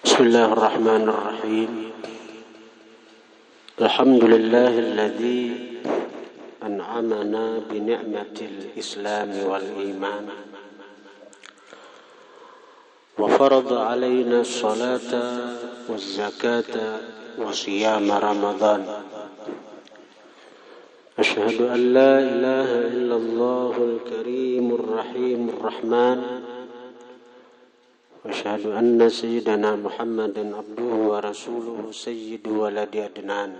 Bismillahirrahmanirrahim. Alhamdulillahilladzi an'amana bi ni'matil Islam wal iman wa farada 'alaina as-salata waz-zakata wa siyama Ramadan. Asyhadu an la ilaha illallahul karimur rahimur rahman. Asyhadu anna sayyidana Muhammadan abduhu wa rasuluhu sayyidu waladi adnan.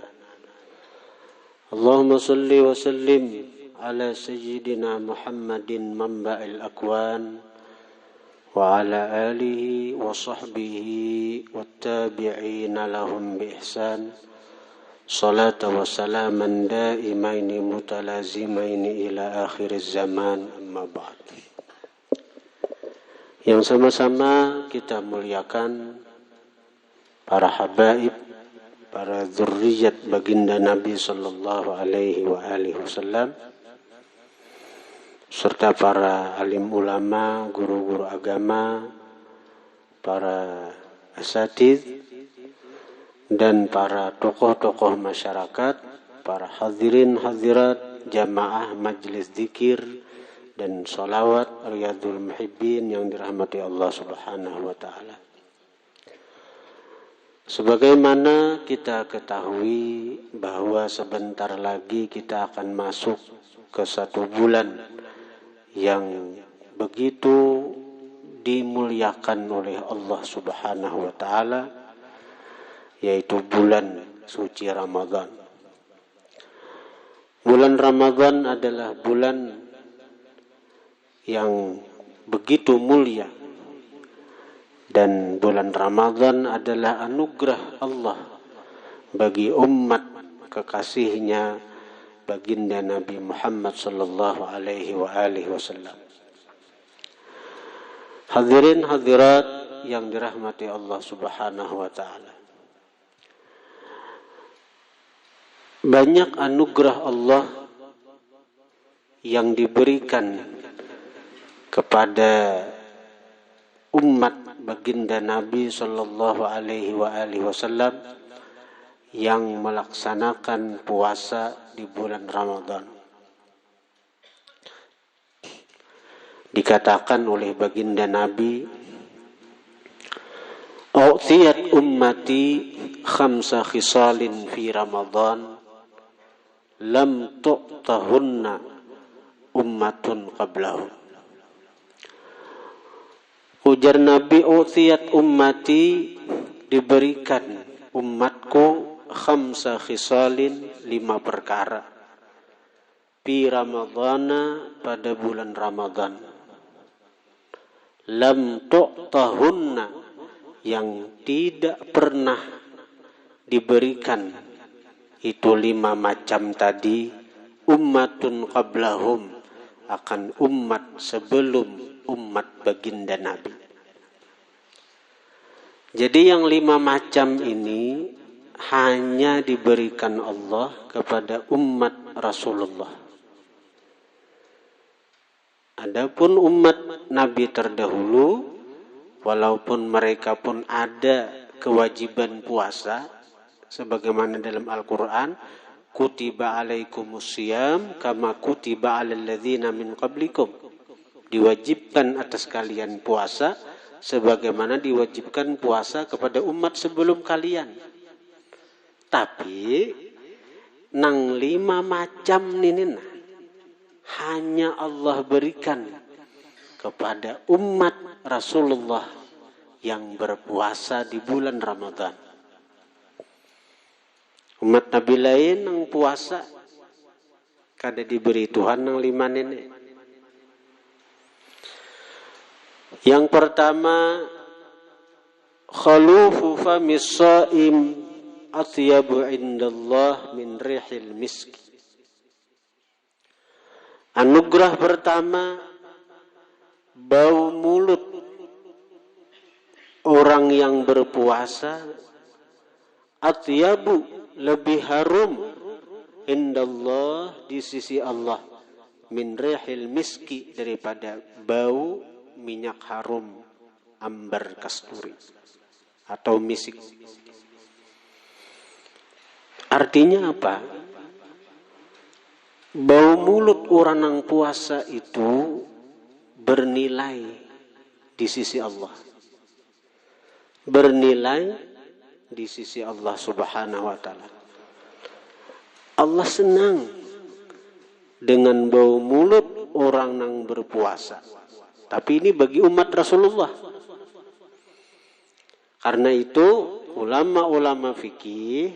Allahumma salli wa sallim ala sayyidina Muhammadin manba'il akwan wa ala alihi wa sahbihi wattabi'ina lahum bi ihsan. Salata wa salaman daimaini mutalazimaini ila akhiriz zaman, amma ba'd. Yang sama-sama kita muliakan para habaib, para dzurriyyat baginda Nabi sallallahu alaihi wa alihi wasallam, serta para alim ulama, guru-guru agama, para asatidz, dan para tokoh-tokoh masyarakat, para hadirin hadirat jamaah majlis zikir dan salawat Riyadul Muhibbin yang dirahmati Allah Subhanahu wa taala. Sebagaimana kita ketahui bahwa sebentar lagi kita akan masuk ke satu bulan yang begitu dimuliakan oleh Allah Subhanahu wa taala, yaitu bulan suci Ramadan. Bulan Ramadan adalah bulan yang begitu mulia, dan bulan Ramadan adalah anugerah Allah bagi umat kekasihnya baginda Nabi Muhammad sallallahu alaihi wa alihi wasallam. Hadirin hadirat yang dirahmati Allah Subhanahu wa taala. Banyak anugerah Allah yang diberikan kepada umat baginda Nabi sallallahu alaihi wa alihi wasallam yang melaksanakan puasa di bulan Ramadan. Dikatakan oleh baginda Nabi, "U'tiyat ummati khamsa khisalin fi Ramadan lam tu'tahunna ummatun qablahum." Ujar Nabi, "U'tiyat ummati," diberikan umatku, khamsa khisalin, 5 perkara, fi Ramadana, pada bulan Ramadan, lam tu'tahunna, yang tidak pernah diberikan itu 5 macam tadi, ummatun qablahum, akan umat sebelum umat baginda Nabi. Jadi yang 5 macam ini hanya diberikan Allah kepada umat Rasulullah. Adapun umat Nabi terdahulu, walaupun mereka pun ada kewajiban puasa, sebagaimana dalam Al-Quran, kutiba alaikumusiyam kama kutiba alal ladzina min qablikum, diwajibkan atas kalian puasa sebagaimana diwajibkan puasa kepada umat sebelum kalian. Tapi nang 5 macam ini hanya Allah berikan kepada umat Rasulullah yang berpuasa di bulan Ramadan. Umat Nabi lain nang puasa kada diberi Tuhan nang 5 ini. Yang pertama, khalufu famis shaim atyabu indallah min rihil miski. Anugerah pertama, bau mulut orang yang berpuasa atyabu, lebih harum, indallah, di sisi Allah, min rihil miski, daripada bau minyak harum ambar kasturi. atau misik. Artinya apa? Bau mulut orang yang puasa itu bernilai di sisi Allah. Bernilai di sisi Allah Subhanahu wa taala. Allah senang dengan bau mulut orang yang berpuasa. Tapi ini bagi umat Rasulullah. Karena itu ulama-ulama fikih,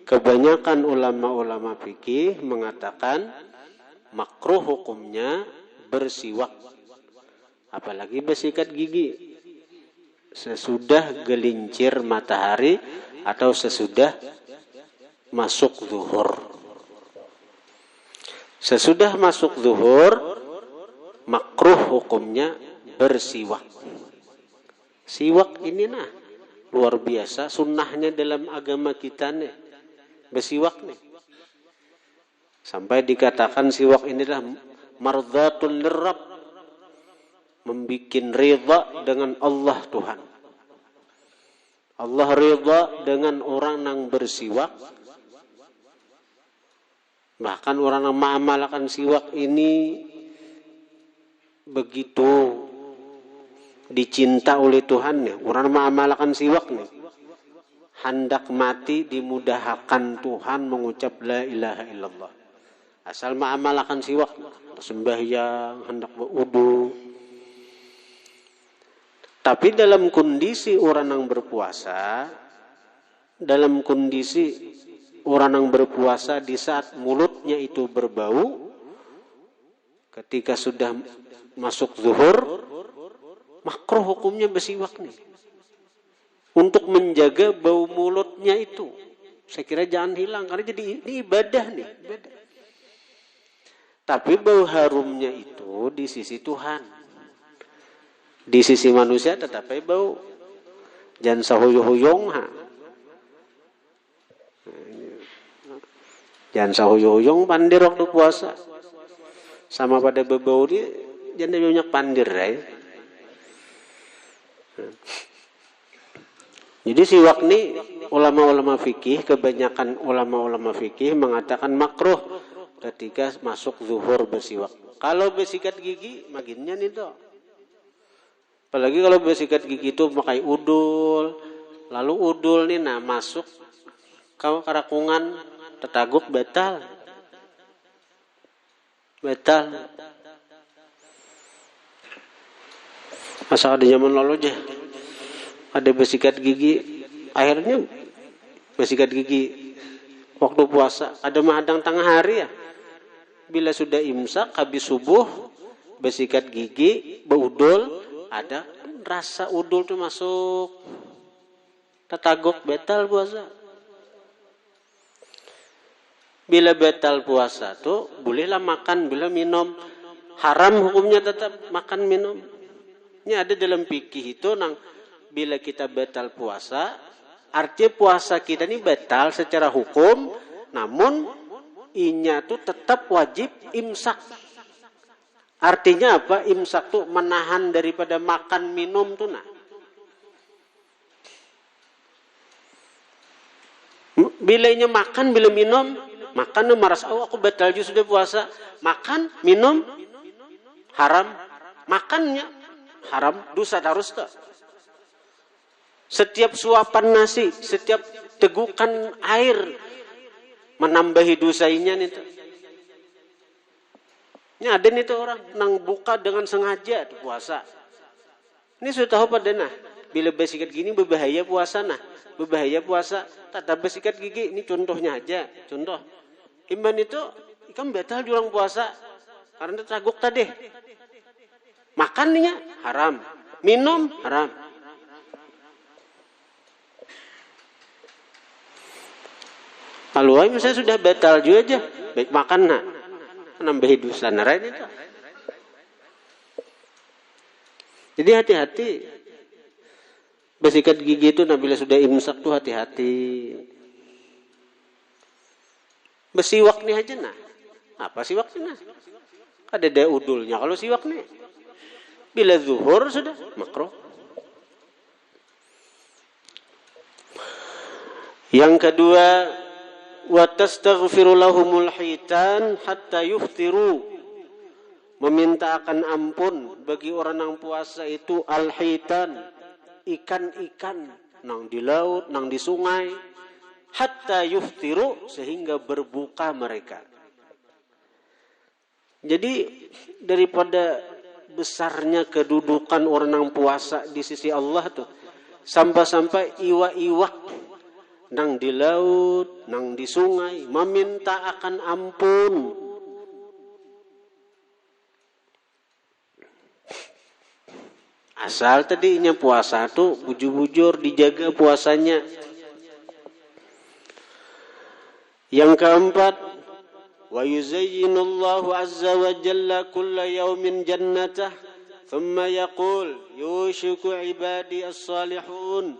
kebanyakan ulama-ulama fikih mengatakan makruh hukumnya bersiwak. Apalagi bersikat gigi sesudah gelincir matahari atau sesudah masuk zuhur. Sesudah masuk zuhur, makruh hukumnya bersiwak. Siwak ini luar biasa sunnahnya dalam agama kita nih. Bersiwak nih. Sampai dikatakan siwak inilah mardhatul lirrabb, membikin ridha dengan Allah Tuhan. Allah ridha dengan orang yang bersiwak. Bahkan orang yang mengamalkan siwak ini begitu dicinta oleh Tuhan nih. Orang mengamalkan siwak nih, hendak mati dimudahkan Tuhan mengucap la ilaha illallah. Asal mengamalkan siwak, sembahyang, hendak berwudu. Tapi dalam kondisi orang yang berpuasa, dalam kondisi orang yang berpuasa di saat mulutnya itu berbau, ketika sudah masuk zuhur, makruh hukumnya bersiwak nih. Untuk menjaga bau mulutnya itu. Saya kira jangan hilang, karena jadi ini ibadah nih. Ibadah. Tapi bau harumnya itu di sisi Tuhan. Di sisi manusia tetap bau. Jangan sahuyung-huyung. Jangan sahuyung-huyung pandir waktu puasa. Sama pada bebau dia, jangan banyak pandir. Jadi siwak ini ulama-ulama fikih, kebanyakan ulama-ulama fikih mengatakan makruh ketika masuk zuhur bersiwak. Kalau bersikat gigi, makinnya nih toh. Apalagi kalau bersikat gigi itu pakai udul, lalu udul nih masuk kalau karakungan tetaguk batal. Batal. Masa ada zaman lalu aja ada bersikat gigi, akhirnya bersikat gigi waktu puasa, ada menghadang tengah hari ya. Bila sudah imsak habis subuh bersikat gigi, berudul, ada rasa udul tuh masuk tetaguk, batal puasa. Bila batal puasa tuh bolehlah makan, bila minum. Haram hukumnya tetap makan minum. Ini ada dalam fikih itu bila kita batal puasa, artinya puasa kita ini batal secara hukum, namun inya tuh tetap wajib imsak. Artinya apa? Imsak tuh menahan daripada makan minum tuh Bila inya makan, bila minum, makan merasa aku batal juga sudah puasa. Makan, minum haram, makannya haram, dosa terus tak. Setiap suapan nasi, setiap tegukan air menambahi dosanya nih. Ini ada nih tuh orang nang buka dengan sengaja puasa. Ini sudah tahu pada bila bersikat gini berbahaya puasa berbahaya puasa. Tata bersikat gigi ini contohnya aja, contoh. Iman itu ikan batal di orang puasa karena teraguk tadi. Makannya haram, minum haram. Kalau misalnya sudah batal juga aja, baik makan nambahi dosa lain itu. Jadi hati-hati. Bersikat gigi itu bila sudah imsak tuh hati-hati. Bersiwak nih aja Apa siwak nih Ada daya udulnya kalau siwak nih. Bila zuhur sudah makruh. Yang kedua, wa tastaghfiru lahumul hitan hatta yuftiru. Meminta akan ampun bagi orang yang puasa itu al-hitan, ikan-ikan nang di laut, nang di sungai, hatta yuftiru, sehingga berbuka mereka. Jadi daripada besarnya kedudukan orang yang puasa di sisi Allah tuh, sampai-sampai iwak-iwak nang di laut, nang di sungai meminta akan ampun. Asal tadinya puasa tuh bujur-bujur dijaga puasanya. Yang keempat, wa yuzayyinullahu azza wa jalla kulla yawmin jannatah thumma yaqul yushiku ibadi as-salihun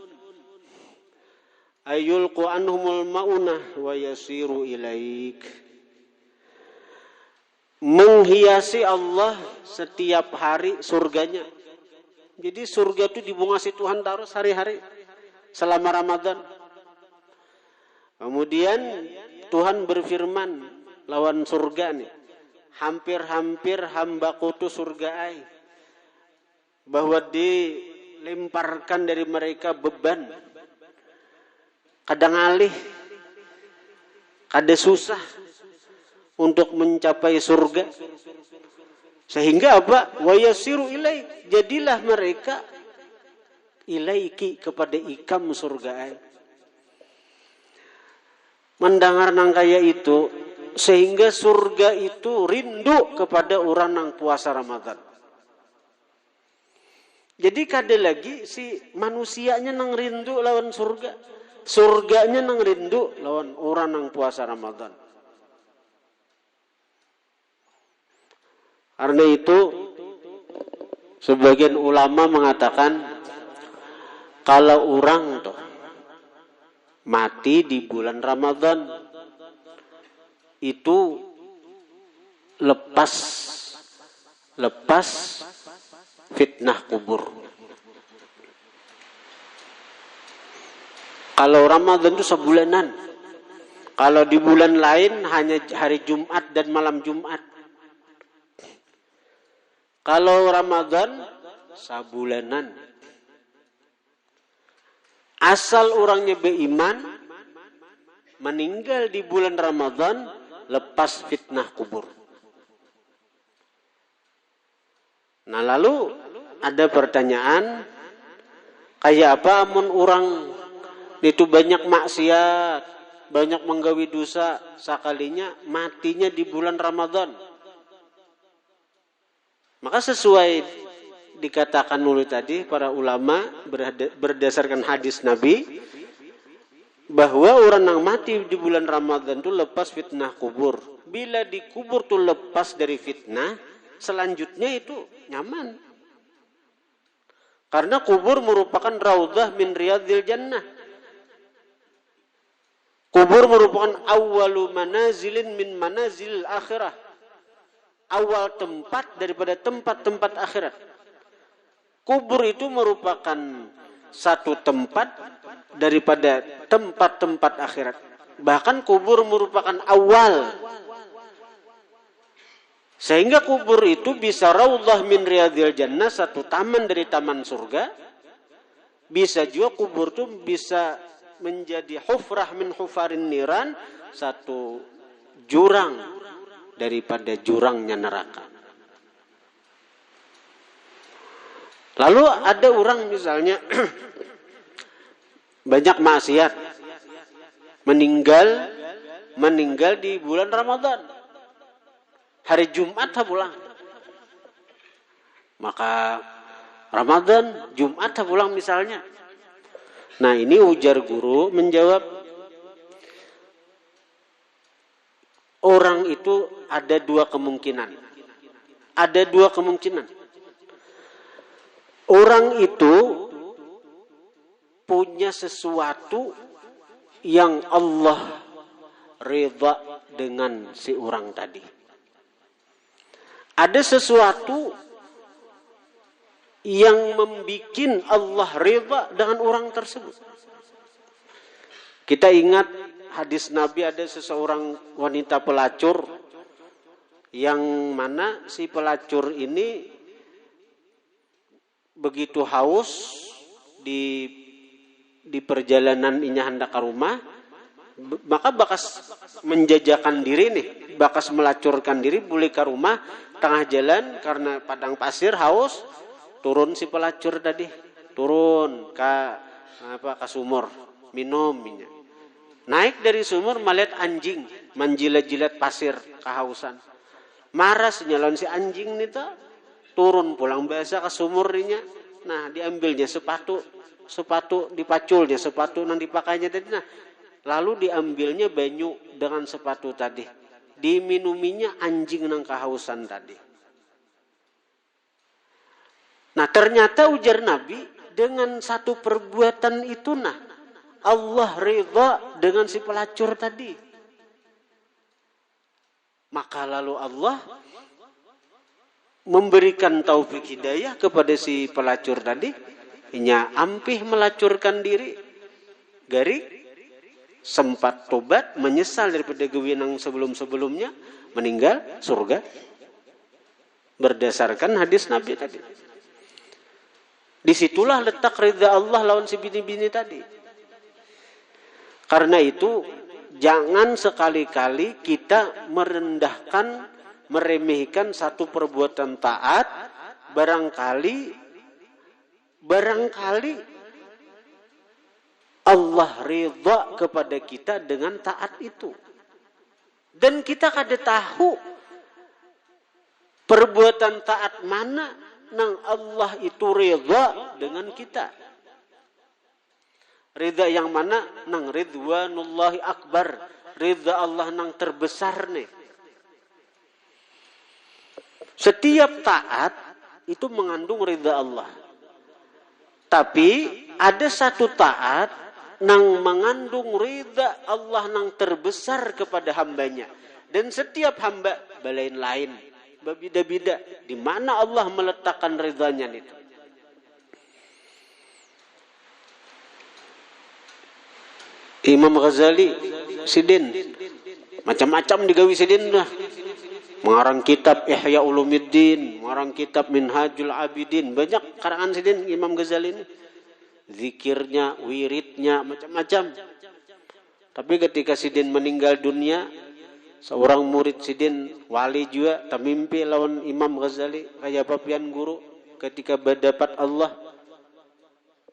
ayulqu anhumul maunah wa yasiru ilaik. Menghiasi Allah setiap hari surganya. Jadi surga itu dibungasi Tuhan terus hari-hari selama Ramadan. Kemudian Tuhan berfirman lawan surga nih, hampir-hampir hambaku tu surga ai, bahwa dilemparkan dari mereka beban, kadang alih, kada susah untuk mencapai surga. Sehingga apa? Wa yasiru ilaik, jadilah mereka ilaiki, kepada ikam surga. Mendengar nang kaya itu, sehingga surga itu rindu kepada orang yang puasa Ramadan. Jadi kada lagi si manusianya nang rindu lawan surga, surganya nang rindu lawan orang yang puasa Ramadan. Karena itu sebagian ulama mengatakan kalau orang tuh mati di bulan Ramadan itu lepas fitnah kubur. Kalau Ramadan itu sebulanan. Kalau di bulan lain hanya hari Jumat dan malam Jumat. Kalau Ramadan sabulanan. Asal orangnya beriman, meninggal di bulan Ramadan, lepas fitnah kubur. Nah lalu ada pertanyaan, kayak apa amun orang itu banyak maksiat, banyak menggawi dosa, sekalinya matinya di bulan Ramadan. Maka sesuai dikatakan dulu tadi para ulama berdasarkan hadis Nabi, bahwa orang yang mati di bulan Ramadan itu lepas fitnah kubur. Bila dikubur tuh lepas dari fitnah, selanjutnya itu nyaman. Karena kubur merupakan raudhah min riyadil jannah. Kubur merupakan awwalu manazilin min manazil akhirah. Awal tempat daripada tempat-tempat akhirat. Kubur itu merupakan satu tempat daripada tempat-tempat akhirat. Bahkan kubur merupakan awal. Sehingga kubur itu bisa raudhah min riyadil jannah, satu taman dari taman surga. Bisa juga kubur itu bisa menjadi hufrah min hufarin niran, satu jurang daripada jurangnya neraka. Lalu ada orang misalnya banyak maksiat, meninggal di bulan Ramadan, hari Jumat pulang. Maka Ramadan, Jumat pulang misalnya. Nah ini ujar guru menjawab, orang itu ada dua kemungkinan. Ada dua kemungkinan. Orang itu punya sesuatu yang Allah ridha dengan si orang tadi. Ada sesuatu yang membikin Allah ridha dengan orang tersebut. Kita ingat hadis Nabi, ada seseorang wanita pelacur yang mana si pelacur ini begitu haus di perjalanan inya hendak ke rumah, maka bakas menjajakan diri nih, bakas melacurkan diri boleh ke rumah. Tengah jalan karena padang pasir haus, turun si pelacur tadi, turun ke sumur minum minyak. Naik dari sumur melihat anjing menjilat-jilat pasir kehausan. Marah senyalon si anjing nih tuh, turun pulang biasa ke sumurnya. Nah, diambilnya sepatu dipaculnya sepatu nang dipakainya tadi. Nah, lalu diambilnya banyu dengan sepatu tadi, diminuminya anjing nang kehausan tadi. Nah, ternyata ujar Nabi, dengan satu perbuatan itu Allah ridha dengan si pelacur tadi. Maka lalu Allah memberikan taufik hidayah kepada si pelacur tadi. Inya ampih melacurkan diri, gari sempat tobat, menyesal daripada gewinang sebelum-sebelumnya, meninggal surga berdasarkan hadis Nabi tadi. Disitulah letak ridha Allah lawan si bini-bini tadi. Karena itu jangan sekali-kali kita merendahkan, meremehkan satu perbuatan taat. Barangkali Allah ridha kepada kita dengan taat itu. Dan kita kada tahu perbuatan taat mana nang Allah itu ridha dengan kita. Ridha yang mana? Nang ridwanullahi akbar. Ridha Allah nang terbesar nih. Setiap taat itu mengandung ridha Allah. Tapi ada satu taat nang mengandung ridha Allah nang terbesar kepada hambanya. Dan setiap hamba belain-lain, berbeda-beda di mana Allah meletakkan ridhanya itu. Imam Ghazali sidin macam-macam digawi sidin dah. Mengarang kitab Ihya Ulumuddin, mengarang kitab Minhajul Abidin, banyak karangan sidin Imam Ghazali ini. Zikirnya, wiridnya, macam-macam. Tapi ketika sidin meninggal dunia, seorang murid sidin wali juga tamimpi lawan Imam Ghazali kayak papian guru ketika berdapat Allah.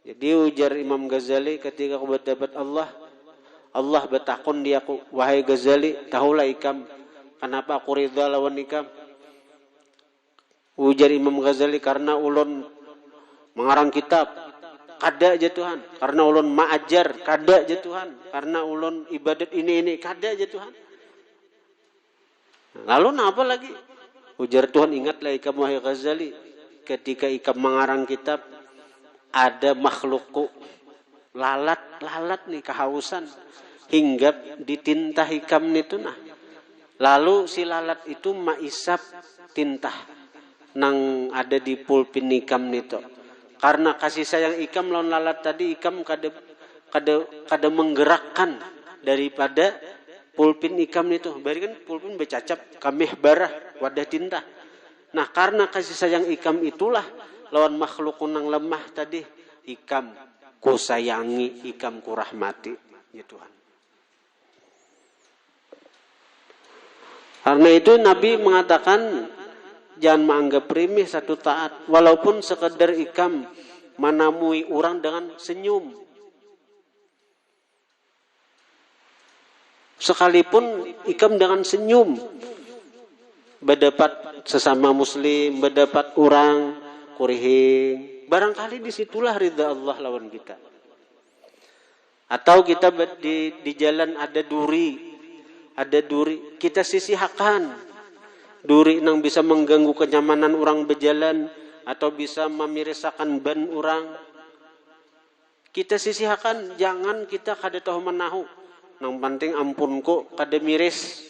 Jadi ujar Imam Ghazali ketika berdapat Allah bertakon diaku, wahai Ghazali, tahulah ikam kenapa aku ridha lawan ikam? Ujar Imam Ghazali, karena ulun mengarang kitab kada aja Tuhan, karena ulun ma'ajar kada aja Tuhan, karena ulun ibadat ini kada aja Tuhan. Lalu apa lagi? Ujar Tuhan, ingatlah ikam wahai Ghazali, ketika ikam mengarang kitab ada makhlukku lalat nih kehausan hingga ditintah ikam itu nah. Lalu si lalat itu maisap tintah nang ada di pulpin ikam itu. Karena kasih sayang ikam lawan lalat tadi, ikam kada menggerakkan daripada pulpin ikam itu. Bari kan pulpin becacap kamih barah wadah tinta. Nah, karena kasih sayang ikam itulah lawan makhluk nang lemah tadi, ikam ku sayangi, ikam ku rahmati, ya Tuhan. Karena itu Nabi mengatakan jangan menganggap remeh satu taat, walaupun sekedar ikam menamui orang dengan senyum. Sekalipun ikam dengan senyum berdapat sesama muslim, berdapat orang kurihing, barangkali disitulah ridha Allah lawan kita. Atau kita di jalan ada duri, kita sisihkan duri yang bisa mengganggu kenyamanan orang berjalan atau bisa memirisakan ban orang. Kita sisihkan, jangan kita kada tahu menahu. Nang penting ampunku kada miris.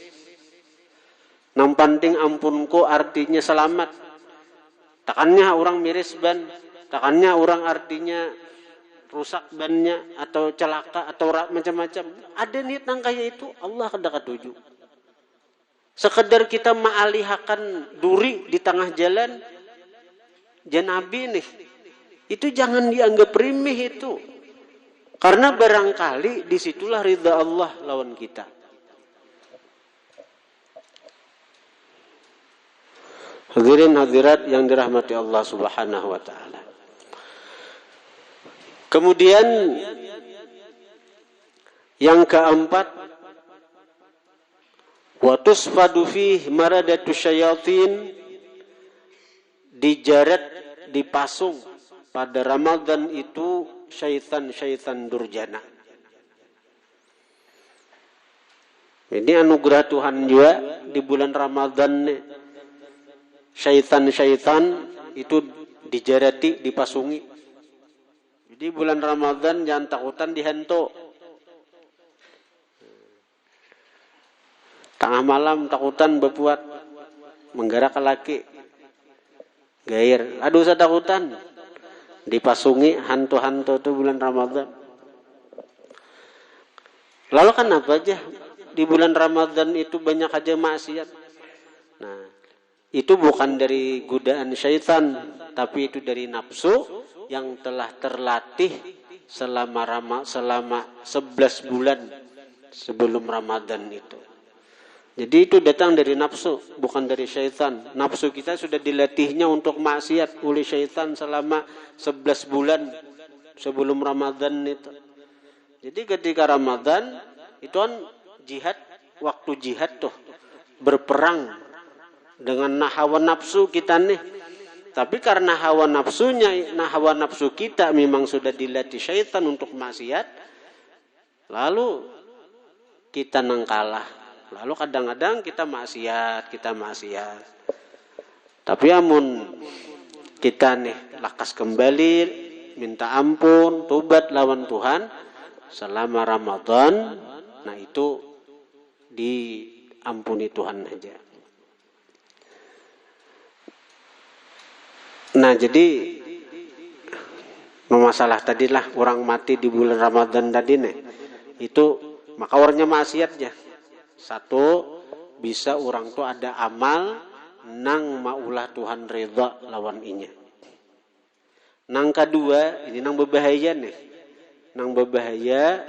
Nang penting ampunku artinya selamat. Takannya orang miris ban, takannya orang artinya rusak bannya atau celaka atau macam-macam. Ada niat nang kaya itu Allah kada katuju. Sekedar kita ma'alihakan duri di tengah jalan janabi nih. Itu jangan dianggap remeh itu. Karena barangkali disitulah ridha Allah lawan kita. Hadirin hadirat yang dirahmati Allah Subhanahu wa taala. Kemudian yang keempat, wa tusfadu fihi maradatu syayatin, dijaret, dipasung pada Ramadan itu syaitan-syaitan durjana. Ini anugerah Tuhan juga di bulan Ramadan nih. Syaitan-syaitan itu dijarati, dipasungi. Jadi bulan Ramadan jangan takutan dihantu. Tengah malam takutan berbuat menggerak ke laki. Gair. Aduh saya takutan. Dipasungi hantu-hantu itu bulan Ramadan. Lalu kan apa aja? Di bulan Ramadan itu banyak aja maksiat. Nah, itu bukan dari godaan syaitan, tapi itu dari nafsu yang telah terlatih selama 11 bulan sebelum Ramadan itu. Jadi itu datang dari nafsu, bukan dari syaitan. Nafsu kita sudah dilatihnya untuk maksiat oleh syaitan selama 11 bulan sebelum Ramadan itu. Jadi ketika Ramadan itu kan jihad, waktu jihad tuh berperang dengan hawa nafsu kita nih. Tapi karena hawa nafsu kita memang sudah dilatih syaitan untuk maksiat, lalu kita nang kalah. Lalu kadang-kadang kita maksiat. Tapi amun kita nih lakas kembali, minta ampun, tobat lawan Tuhan selama Ramadan, nah itu diampuni Tuhan aja. Nah jadi masalah tadilah orang mati di bulan Ramadan tadi nih, itu maka orangnya maksiatnya. Satu, bisa orang tuh ada amal nang maulah Tuhan reda lawan inya. Nang kedua, ini nang berbahaya nih. Nang berbahaya,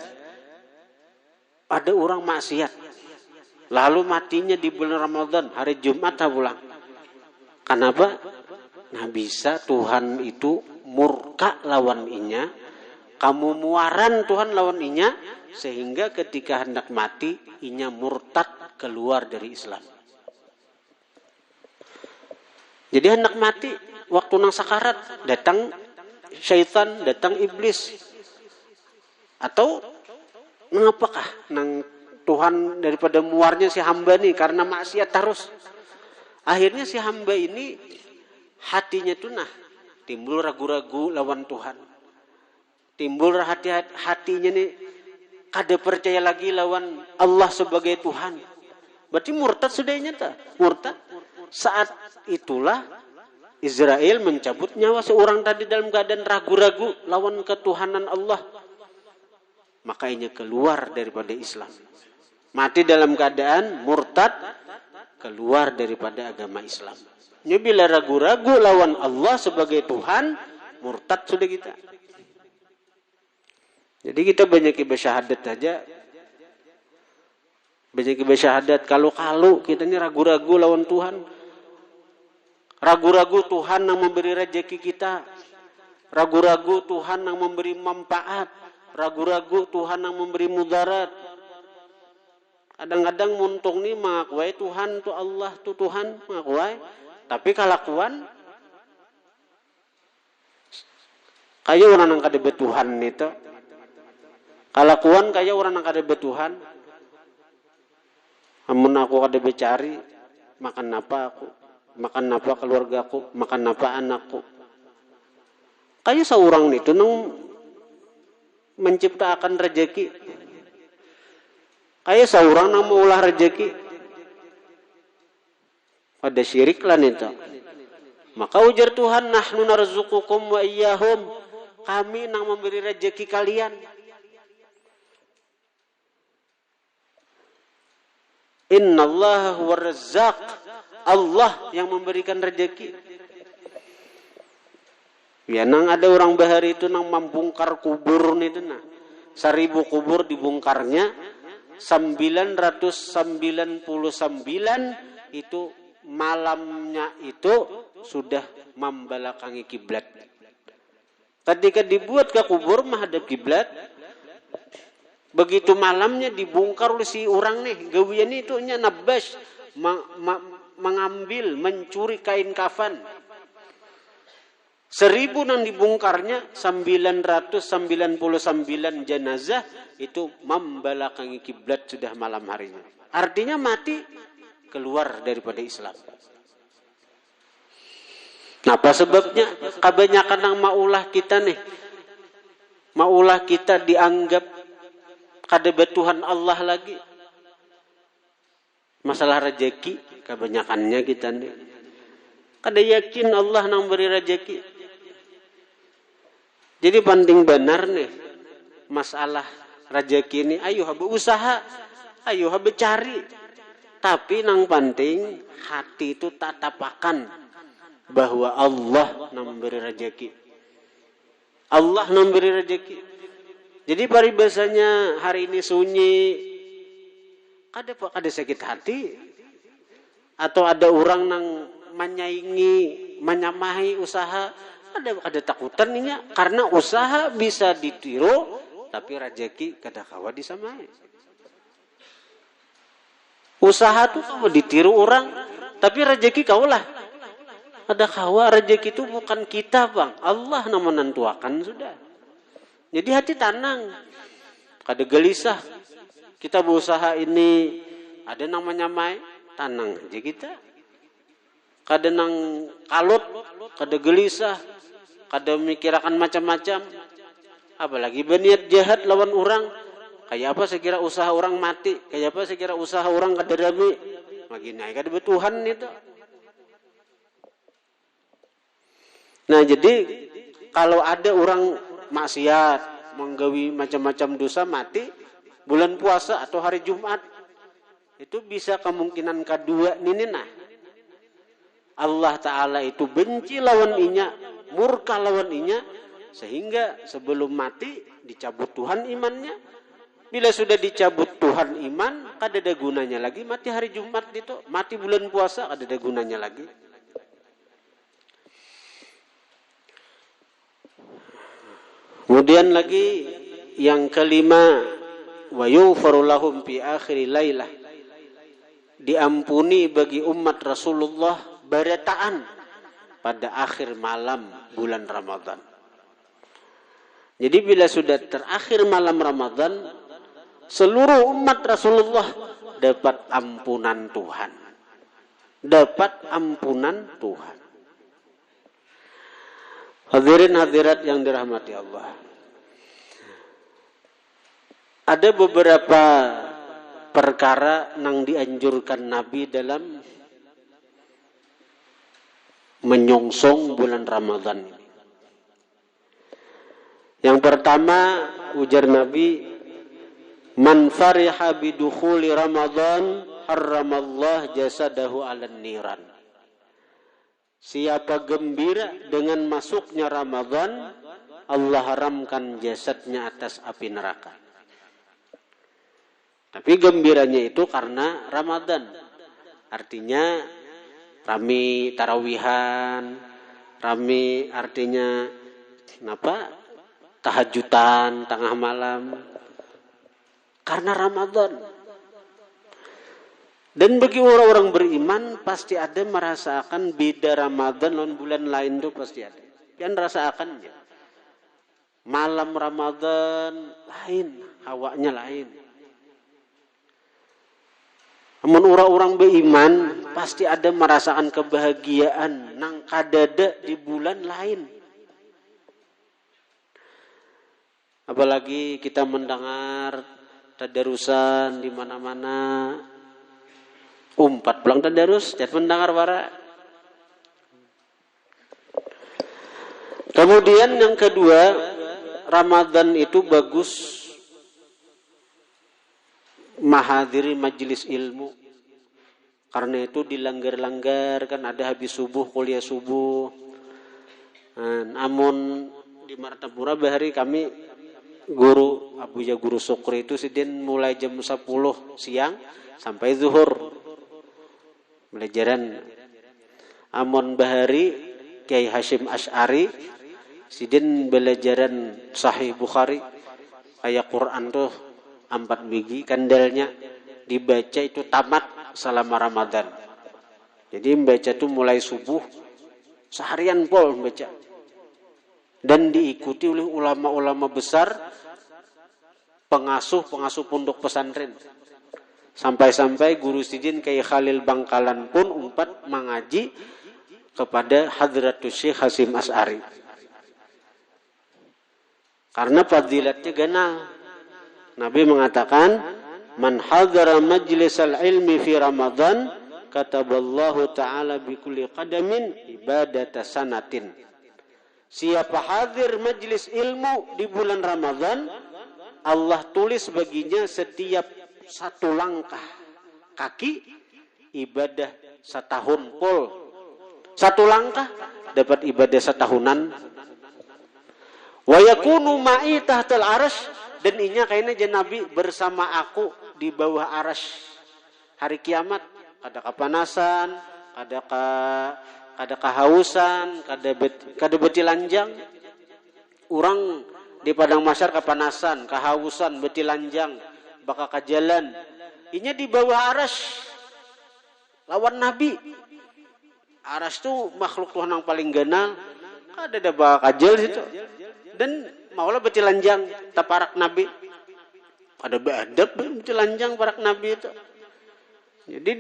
ada orang maksiat. Lalu matinya di bulan Ramadan, hari Jumat pulang. Kenapa? Nah bisa Tuhan itu murka lawan inya, kamu muaran Tuhan lawan inya, sehingga ketika hendak mati inya murtad keluar dari Islam. Jadi hendak mati waktu nang sakarat datang syaitan, datang iblis. Atau mengapakah nang Tuhan daripada muarnya si hamba nih karena maksiat terus. Akhirnya si hamba ini hatinya tuh timbul ragu-ragu lawan Tuhan. Timbul hatinya nih kada percaya lagi lawan Allah sebagai Tuhan. Berarti murtad sudah nyata. Murtad. Saat itulah Israel mencabut nyawa seorang tadi dalam keadaan ragu-ragu lawan ketuhanan Allah. Makanya keluar daripada Islam. Mati dalam keadaan murtad, keluar daripada agama Islam. Ini bila ragu-ragu lawan Allah sebagai Tuhan, murtad sudah kita. Jadi kita banyak bersyahadat aja. Banyak bersyahadat. Kalau kita ini ragu-ragu lawan Tuhan. Ragu-ragu Tuhan yang memberi rezeki kita. Ragu-ragu Tuhan yang memberi manfaat. Ragu-ragu Tuhan yang memberi mudarat. Kadang-kadang muntung nih mengakuai Tuhan tu Allah tu Tuhan mengakuai. Tapi kelakuan kayak orang yang kada betuhan itu. Kelakuan kayak orang yang kada betuhan. Amun aku kada becari, makan apa aku? Makan apa keluargaku? Makan apa anakku? Kayak seorang itu nang menciptakan rezeki. Kayak seorang nang mengolah rezeki. Ada syirik lah itu. Maka ujar Tuhan, nahnu narzuqukum wa iyyahum. kami yang memberi rezeki kalian. Innallaha huwar razzaq. Allah yang memberikan rezeki. Ya nang ada orang bahari itu nang membongkar kubur itu nah. 1000 kubur dibongkarnya 999 itu malamnya itu sudah membelakangi kiblat. Ketika dibuat ke kubur menghadap kiblat, begitu malamnya dibongkar oleh si orang nih, gawian itu nya nabas mengambil, mencuri kain kafan. 1000 yang dibongkarnya 999 jenazah itu membelakangi kiblat sudah malam harinya. Artinya mati keluar daripada Islam. Apa sebabnya? Kebanyakan yang maulah kita nih, maulah kita dianggap kada Tuhan Allah lagi. Masalah rezeki kebanyakannya kita nih. Kada yakin Allah nang beri rezeki. Jadi penting benar nih masalah rezeki ini. Ayo habe usaha, ayo habe cari. Tapi nang penting hati itu tatapakan bahwa Allah nang memberi rezeki. Allah nang memberi rezeki. Jadi paribasanya hari ini sunyi, kada sakit hati, atau ada orang nang menyaingi, menyamahi usaha, ada takutan ini karena usaha bisa ditiru, tapi rezeki kada kawa disamai. Usaha tuh kawa ditiru orang, tapi rezeki kaulah. Ada kawa rezeki itu bukan kita bang, Allah yang menentukan sudah. Jadi hati tenang, kada gelisah. Kita berusaha ini, ada namanya mai, tenang aja kita. Kada nang kalut, kada gelisah, kada memikirkan macam-macam. Apalagi berniat jahat lawan orang. Kayak apa sekira usaha orang mati, kayak apa sekira usaha orang kada rame. Makin naik kada Tuhan itu. Nah jadi kalau ada orang maksiat, menggawi macam-macam dosa mati bulan puasa atau hari Jumat, itu bisa kemungkinan kedua ini nah. Allah Ta'ala itu benci lawan inya, murka lawan inya, sehingga sebelum mati dicabut Tuhan imannya. Bila sudah dicabut Tuhan iman, kada ada gunanya lagi mati hari Jumat itu, mati bulan puasa kada ada gunanya lagi. Kemudian lagi yang kelima, wa yughfaru lahum fi akhir lailah. Diampuni bagi umat Rasulullah barataan pada akhir malam bulan Ramadan. Jadi bila sudah terakhir malam Ramadan, seluruh umat Rasulullah dapat ampunan Tuhan. Dapat ampunan Tuhan. Hadirin hadirat yang dirahmati Allah. Ada beberapa perkara yang dianjurkan Nabi dalam menyongsong bulan Ramadan ini. Yang pertama, ujar Nabi, man fariha bidukhuli Ramadan harramallah jasadahu 'alan niran. Siapa gembira dengan masuknya Ramadan, Allah haramkan jasadnya atas api neraka. Tapi gembiranya itu karena Ramadan. Artinya rame tarawihan, rame artinya apa? Tahajudan tengah malam. Karena Ramadan. Dan bagi orang-orang beriman pasti ada merasakan beda Ramadan lawan bulan lain itu pasti ada. Yang rasakan ya. Malam Ramadan lain, hawanya lain. Namun orang-orang beriman pasti ada merasakan kebahagiaan nang kadada di bulan lain. Apalagi kita mendengar tadarusan di mana-mana. Umpat pulang tadarus, dan mendengar wara. Kemudian yang kedua, Ramadan itu bagus menghadiri majelis ilmu. Karena itu dilanggar-langgar, kan ada habis subuh, kuliah subuh. Namun di Martapura bahari kami guru Abuja Guru Sukri itu sidin mulai jam 10 siang sampai zuhur belajaran. Amun bahari Kiai Hashim Asy'ari sidin belajaran Sahih Bukhari, ayat Quran tuh 4 biji kandalnya dibaca itu tamat selama Ramadan. Jadi membaca tuh mulai subuh seharian pol membaca. Dan diikuti oleh ulama-ulama besar, pengasuh pondok pesantren. Sampai-sampai guru sidin Kiai Khalil Bangkalan pun umpat mengaji kepada Hadratus Syekh Hashim Asy'ari. Karena fadilatnya ganal. Nabi mengatakan, "Man hadara majlisal ilmi fi Ramadan, kataballahu ta'ala bi kulli qadamin ibadata sanatin." Siapa hadir majlis ilmu di bulan Ramadan, Allah tulis baginya setiap satu langkah kaki ibadah setahun pol. Satu langkah dapat ibadah setahunan. Wa yakunu ma'i tahtal arsy, dan inya kayaknya jen Nabi bersama aku di bawah arsy hari kiamat. Ada kepanasan, ada kehausan, kada beti lanjang. Urang di padang mahsyar kepanasan, kehausan, beti lanjang, bakal kajalan. Inya di bawah arsy lawan Nabi. Arsy tuh makhluk Tuhan yang paling ganal. Ada bakal kajal situ. Dan maulah beti lanjang taparak Nabi. Ada beadab beti lanjang parak Nabi itu. Jadi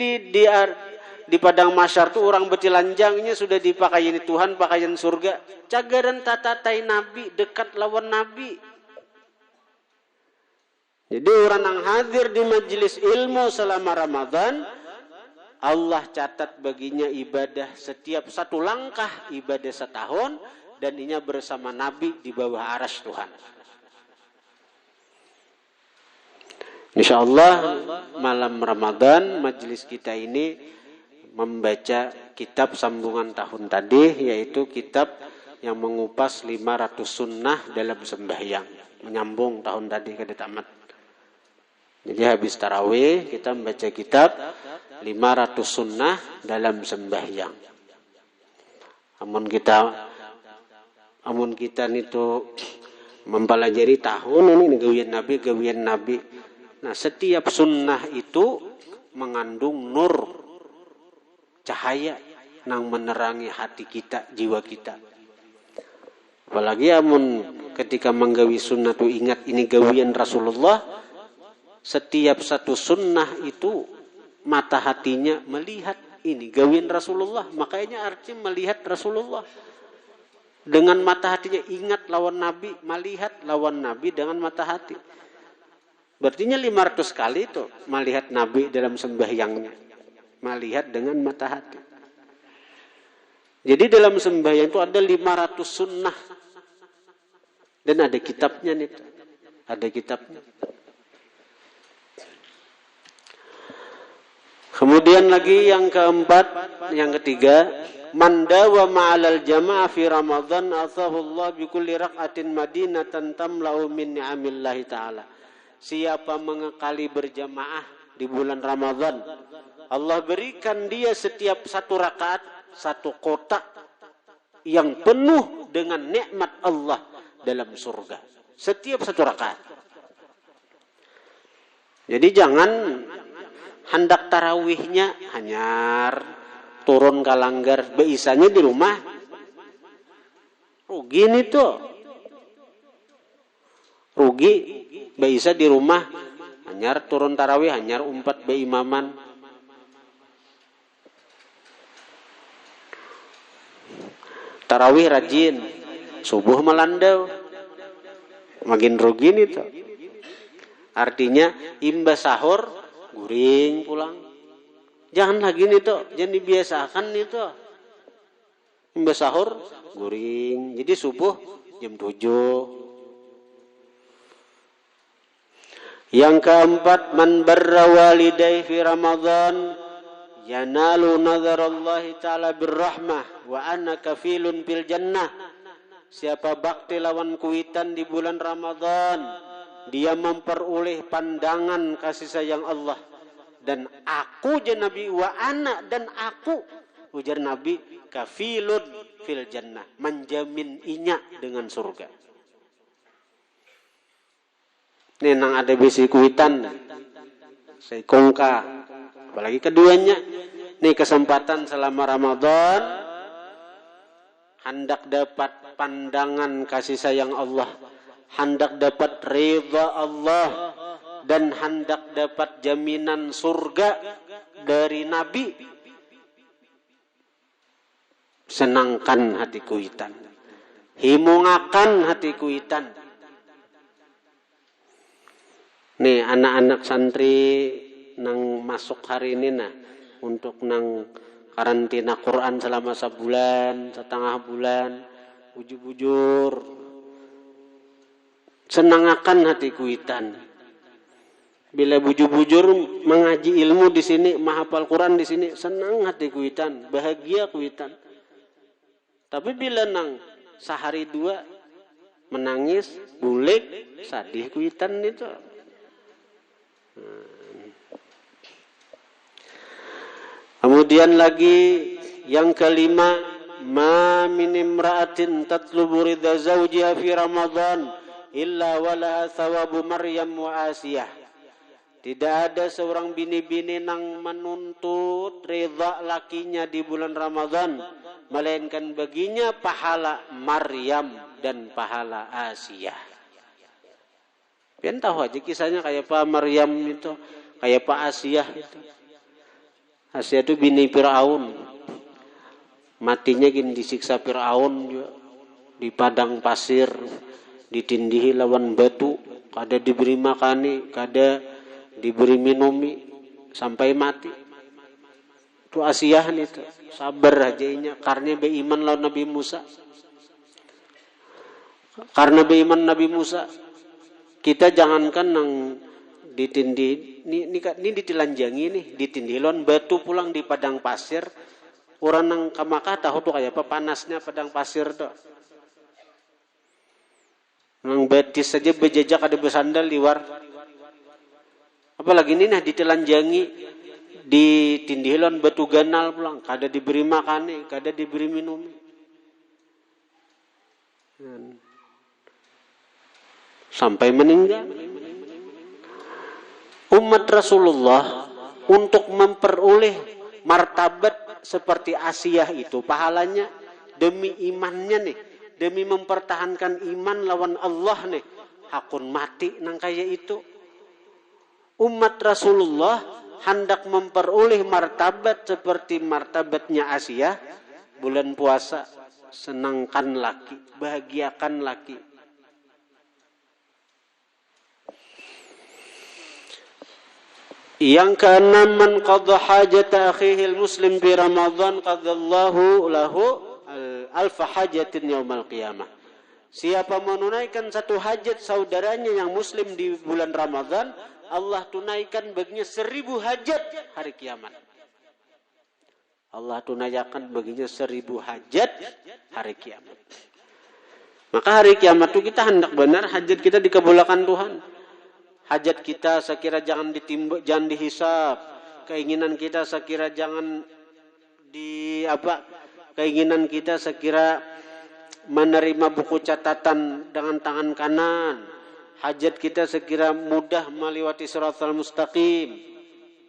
di padang mahsyar tuh orang beti lanjangnya sudah dipakaiin Tuhan pakaian surga. Cagaran tatatai Nabi dekat lawan Nabi. Jadi orang yang hadir di majelis ilmu selama Ramadan, Allah catat baginya ibadah setiap satu langkah ibadah setahun. Dan inya bersama Nabi di bawah arsy Tuhan. InsyaAllah malam Ramadan majelis kita ini membaca kitab sambungan tahun tadi, yaitu kitab yang mengupas 500 sunnah dalam sembahyang. Menyambung tahun tadi ke tamat. Jadi habis tarawih kita membaca kitab 500 sunnah dalam sembahyang. Amun kita itu mempelajari tahun ini gawian Nabi. Nah, setiap sunnah itu mengandung nur, cahaya yang menerangi hati kita, jiwa kita. Apalagi amun ketika menggawi sunnah itu ingat ini gawian Rasulullah. Setiap satu sunnah itu mata hatinya melihat ini gawian Rasulullah. Makanya artinya melihat Rasulullah. Dengan mata hatinya ingat lawan Nabi, melihat lawan Nabi dengan mata hati. Berartinya 500 kali itu melihat Nabi dalam sembahyangnya. Melihat dengan mata hati. Jadi dalam sembahyang itu ada 500 sunnah. Dan ada kitabnya nih. Ada kitabnya. Kemudian lagi yang keempat, yang ketiga, man dawama 'alal jamaah fi Ramadan athahu Allah bi kulli rak'atin madinatan tamla'u min ni'amillahi ta'ala. Siapa mengekali berjamaah di bulan Ramadan, Allah berikan dia setiap satu rakaat satu kotak yang penuh dengan nikmat Allah dalam surga. Setiap satu rakaat. Jadi jangan hendak tarawihnya hanyar turun kalanggar, beisanya di rumah. Rugi nih tuh. Rugi, beisa di rumah, hanyar turun tarawih, hanyar umpat beimaman. Tarawih rajin, subuh melandau. Makin rugi nih tuh. Artinya imbas sahur, guring pulang. Jangan lagi nih tuh, jangan dibiasakan nih tuh. Imbas sahur, guring. Jadi subuh jam 7. Yang keempat, man barra walidayhi fi Ramadan yanalu nadharallahi ta'ala birrahmah wa ana kafilun bil jannah. Siapa bakti lawan kuitan di bulan Ramadan, dia memperoleh pandangan kasih sayang Allah. Dan aku je Nabi, wa ana, dan aku, ujar Nabi, kafilun fil jannah, menjamin inya dengan surga. Ini nang ada bisi kuitan, saya kongka, apalagi keduanya. Ini kesempatan selama Ramadan, hendak dapat pandangan kasih sayang Allah, hendak dapat ridha Allah, dan hendak dapat jaminan surga dari Nabi. Senangkan hati kuitan, himungakan hati kuitan. Nih anak-anak santri nang masuk hari ini nah untuk nang karantina Quran selama sebulan, setengah bulan, bujur-bujur, senangakan hati kuitan. Bila bujur-bujur mengaji ilmu di sini, menghafal Quran di sini, senang hati kuitan, bahagia kuitan. Tapi bila nang sehari dua menangis, bulik, sadih kuitan itu. Kemudian lagi yang kelima, ma min imra'atin tatlubu ridha zawjiha fi Ramadan illa walaha thawabu Maryam wa Asiyah. Tidak ada seorang bini-bini nang menuntut ridha lakinya di bulan Ramadan, melainkan baginya pahala Maryam dan pahala Asiyah. Pian tahu aja kisahnya kayak Pak Maryam itu, kayak Pak Asiyah itu. Asiyah itu bini Fir'aun. Matinya gini disiksa Fir'aun juga. Di padang pasir, ditindihi lawan batu, kada diberi makani, kada diberi minumi sampai mati. Itu Asiyah itu, sabar aja inya karena beriman lawan Nabi Musa. Karena beriman Nabi Musa, kita jangankan nang ditindih, ini ditelanjangi nih, ditindih lawan batu pulang di padang pasir. Orang nang ke Makkah tahu tuh kayak apa panasnya padang pasir tuh. Nang betis saja bejejak ada bersandal di luar. Apalagi ini nah ditelanjangi, ditindih lawan batu ganal pulang, kada diberi makan, kada diberi minum. Sampai meninggal. Umat Rasulullah untuk memperoleh martabat seperti Asiyah itu, pahalanya demi imannya nih, demi mempertahankan iman lawan Allah nih, hakun mati nang kaya itu. Umat Rasulullah hendak memperoleh martabat seperti martabatnya Asiyah, bulan puasa, senangkan laki, bahagiakan laki. Yang keenam, man qadha hajata akhihil muslim fi Ramadan qadallahu lahu alfa hajatin yaumal qiyamah. Siapa menunaikan satu hajat saudaranya yang muslim di bulan Ramadan, Allah tunaikan baginya 1000 hajat hari kiamat. Allah tunaikan baginya 1000 hajat hari kiamat. Maka hari kiamat itu kita hendak benar hajat kita dikabulkan Tuhan. Hajat kita sekira jangan jangan dihisap. Keinginan kita sekira jangan keinginan kita sekira menerima buku catatan dengan tangan kanan. Hajat kita sekira mudah melewati siratal mustaqim.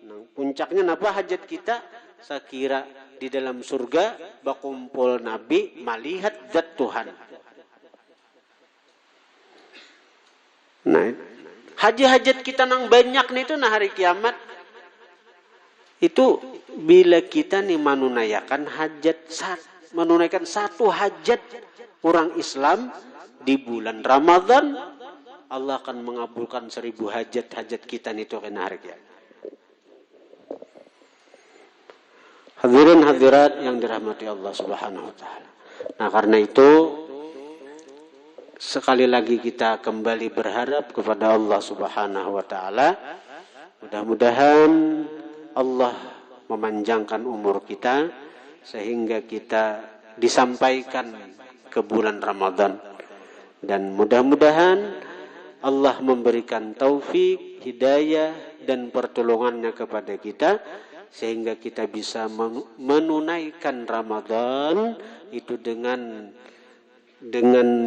Nah, puncaknya apa hajat kita? Sekira di dalam surga bakumpul nabi melihat zat Tuhan. Nah, hajat kita nang banyak nih itu nah hari kiamat itu bila kita nih menunaikan satu hajat orang Islam di bulan Ramadan, Allah akan mengabulkan 1000 hajat kita nih itu kena hari kiamat. Hadirin hadirat yang dirahmati Allah Subhanahu wa taala. Nah, karena itu sekali lagi kita kembali berharap kepada Allah Subhanahu wa taala. Mudah-mudahan Allah memanjangkan umur kita sehingga kita disampaikan ke bulan Ramadan, dan mudah-mudahan Allah memberikan taufik, hidayah dan pertolongannya kepada kita sehingga kita bisa menunaikan Ramadan itu dengan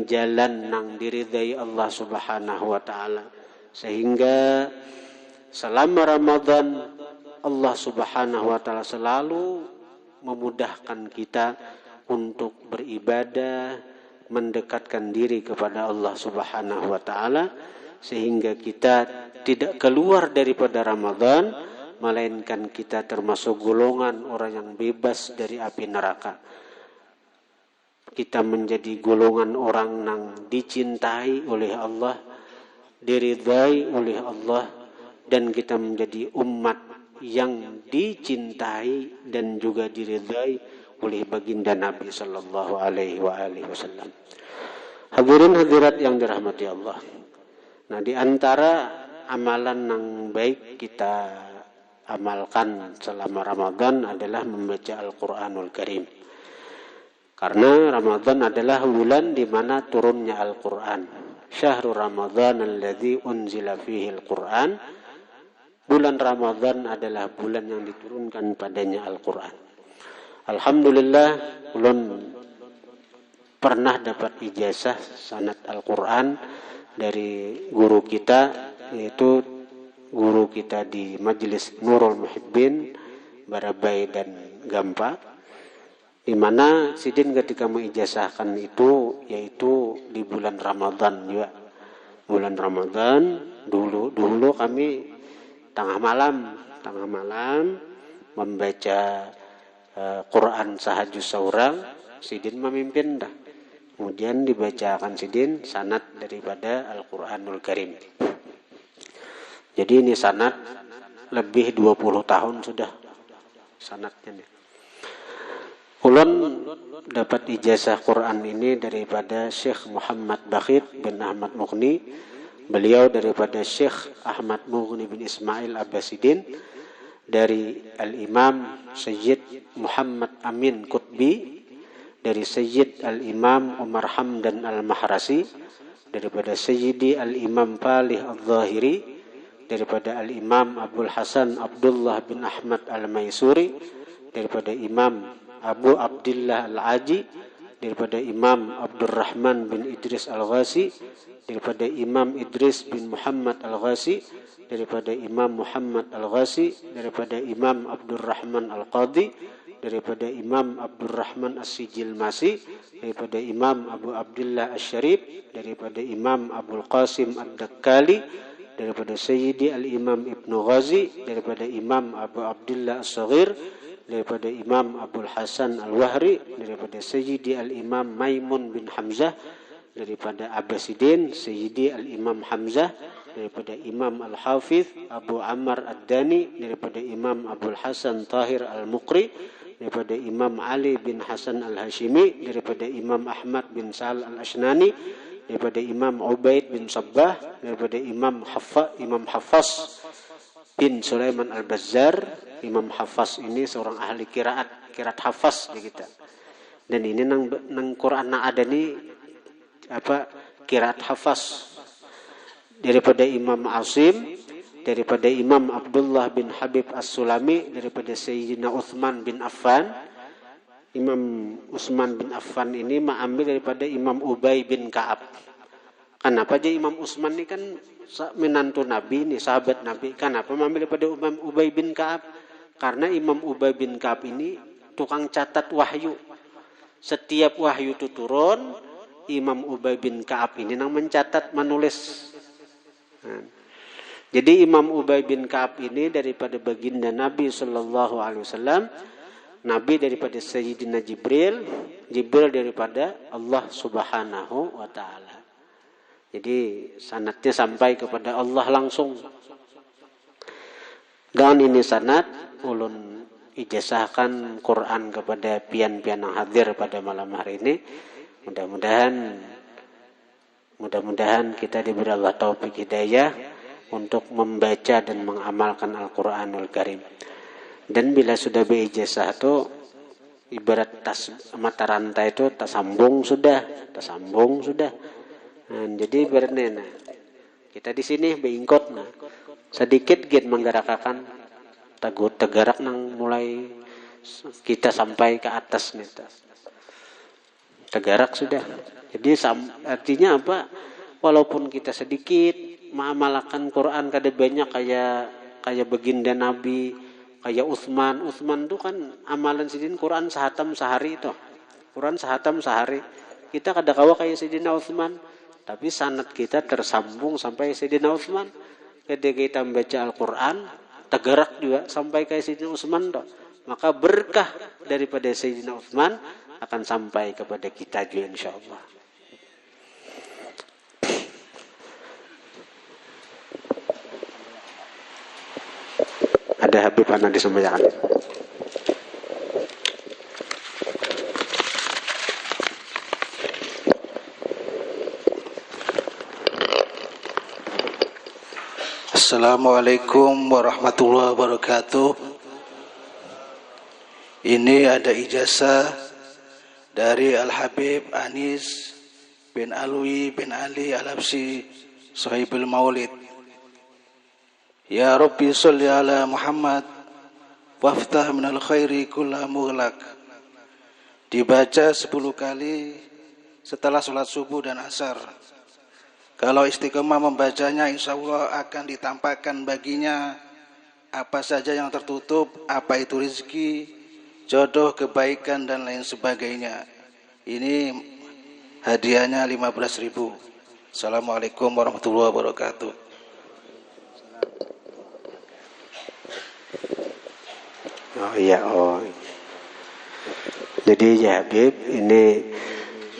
jalan nang diridai Allah Subhanahu wa taala, sehingga selama Ramadan Allah Subhanahu wa taala selalu memudahkan kita untuk beribadah, mendekatkan diri kepada Allah Subhanahu wa taala, sehingga kita tidak keluar daripada Ramadan melainkan kita termasuk golongan orang yang bebas dari api neraka. Kita menjadi golongan orang yang dicintai oleh Allah, diridai oleh Allah, dan kita menjadi umat yang dicintai dan juga diridai oleh baginda Nabi sallallahu alaihi wasallam. Hadirin hadirat yang dirahmati Allah. Nah, di antara amalan yang baik kita amalkan selama Ramadan adalah membaca Al-Qur'anul Karim. Karena Ramadan adalah bulan di mana turunnya Al-Qur'an. Syahrul Ramadan alladzi unzila fihi Al-Qur'an. Bulan Ramadan adalah bulan yang diturunkan padanya Al-Qur'an. Alhamdulillah, ulun pernah dapat ijazah sanad Al-Qur'an dari guru kita, yaitu guru kita di Majelis Nurul Muhibbin Barabai dan Gampa, di mana sidin ketika mengijazahkan itu yaitu di bulan Ramadan juga. Bulan Ramadan dulu kami tengah malam membaca Quran sahajus saurang, sidin memimpin dah. Kemudian dibacakan sidin sanad daripada Al-Qur'anul Karim. Jadi ini sanad lebih 20 tahun sudah sanadnya nih. Ulun dapat ijazah Quran ini daripada Syekh Muhammad Bakhit bin Ahmad Mughni. Beliau daripada Syekh Ahmad Mughni bin Ismail Abbasidin, dari Al-Imam Sayyid Muhammad Amin Qutbi, dari Sayyid Al-Imam Umar Hamdan Al-Mahrasi, daripada Sayyidi Al-Imam Palih Al-Zahiri, daripada Al-Imam Abdul Hasan Abdullah bin Ahmad Al-Maisuri, daripada Imam Abu Abdullah Al-Aji, daripada Imam Abdurrahman bin Idris Al-Ghazi, daripada Imam Idris bin Muhammad Al-Ghazi, daripada Imam Muhammad Al-Ghazi, daripada Imam Abdurrahman Al-Qadhi, daripada Imam Abdurrahman As-Sijil Masi, daripada Imam Abu Abdullah Asy-Syarif, daripada Imam Abdul Qasim Ad-Dakkali, daripada Sayyidi Al-Imam Ibnu Ghazi, daripada Imam Abu Abdullah As-Saghir, daripada Imam Abdul Hasan Al-Wahri, daripada Sayyidi Al-Imam Maimun bin Hamzah, daripada Abbasidin Sayyidi Al-Imam Hamzah, daripada Imam Al-Hafiz Abu Ammar Ad-Dani, daripada Imam Abdul Hasan Tahir Al-Muqri, daripada Imam Ali bin Hasan Al-Hashimi, daripada Imam Ahmad bin Sa'al Al-Ashnani, daripada Imam Ubaid bin Sabbah, daripada Imam Haffaz bin Sulaiman Al-Bazzar. Imam Haffaz ini seorang ahli kiraat Haffaz di kita. Dan ini nang Quran ada nih kiraat Haffaz. Daripada Imam Asim, daripada Imam Abdullah bin Habib As-Sulami, daripada Sayyidina Utsman bin Affan. Imam Utsman bin Affan ini mengambil daripada Imam Ubay bin Ka'ab. Kenapa aja Imam Utsman ini kan menantu Nabi nih, sahabat Nabi. Kenapa mengambil daripada Imam Ubay bin Ka'ab? Karena Imam Ubay bin Ka'ab ini tukang catat wahyu. Setiap wahyu itu turun, Imam Ubay bin Ka'ab ini yang mencatat, menulis. Nah, jadi Imam Ubay bin Ka'ab ini daripada baginda Nabi sallallahu alaihi wasallam, Nabi daripada Sayyidina Jibril daripada Allah Subhanahu wa taala. Jadi sanadnya sampai kepada Allah langsung. Dan ini sanad ulun ijazahkan Quran kepada pian-pian yang hadir pada malam hari ini. Mudah-mudahan Mudah-mudahan kita diberi Allah taufik hidayah untuk membaca dan mengamalkan Al-Quranul Karim. Dan bila sudah berijazah itu ibarat mata rantai itu tersambung sudah. Nah, jadi ibaratnya kita di sini beingkot sedikit git menggerakkan tegarak nang mulai kita sampai ke atas nih. Tegarak sudah. Jadi artinya apa? Walaupun kita sedikit mengamalkan Quran kada banyak kayak baginda Nabi, kayak Utsman itu kan amalan sidin Quran sehatam sehari itu. Quran sehatam sehari. Kita kada kawa kayak Sayyidina Utsman, tapi sanad kita tersambung sampai Sayyidina Utsman. Ketika kita membaca Al-Quran, tegarak juga sampai kayak Sayyidina Utsman toh. Maka berkah daripada Sayyidina Utsman akan sampai kepada kita juga insyaallah. Ada Habib anak disampaikan. Assalamualaikum warahmatullahi wabarakatuh. Ini ada ijazah dari Al-Habib Anis bin Alwi bin Ali Al-Habsyi Sahibul Maulid. Ya Rabbi sholli ala Muhammad waftah minal khairi kulla mughlaq. Dibaca 10 kali setelah sholat subuh dan asar. Kalau istiqomah membacanya, insya Allah akan ditampakkan baginya apa saja yang tertutup, apa itu rezeki, jodoh, kebaikan, dan lain sebagainya. Ini hadiahnya 15.000. Assalamualaikum warahmatullahi wabarakatuh. Jadi ya Habib, ini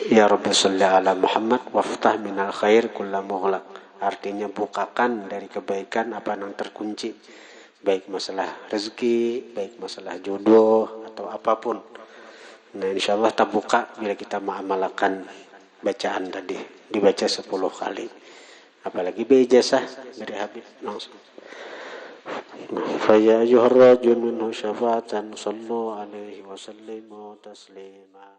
ya Rabbi sholli ala Muhammad waftah minal khair kulla mughlaq. Artinya bukakan dari kebaikan apa yang terkunci, baik masalah rezeki, baik masalah jodoh atau apapun. Nah, insyaallah terbuka bila kita mengamalkan bacaan tadi, dibaca 10 kali. Apalagi beijazah dari Habib langsung. Fa ya ayyuhar rajul minhu syafa'atan sallu alaihi wa sallimu taslima.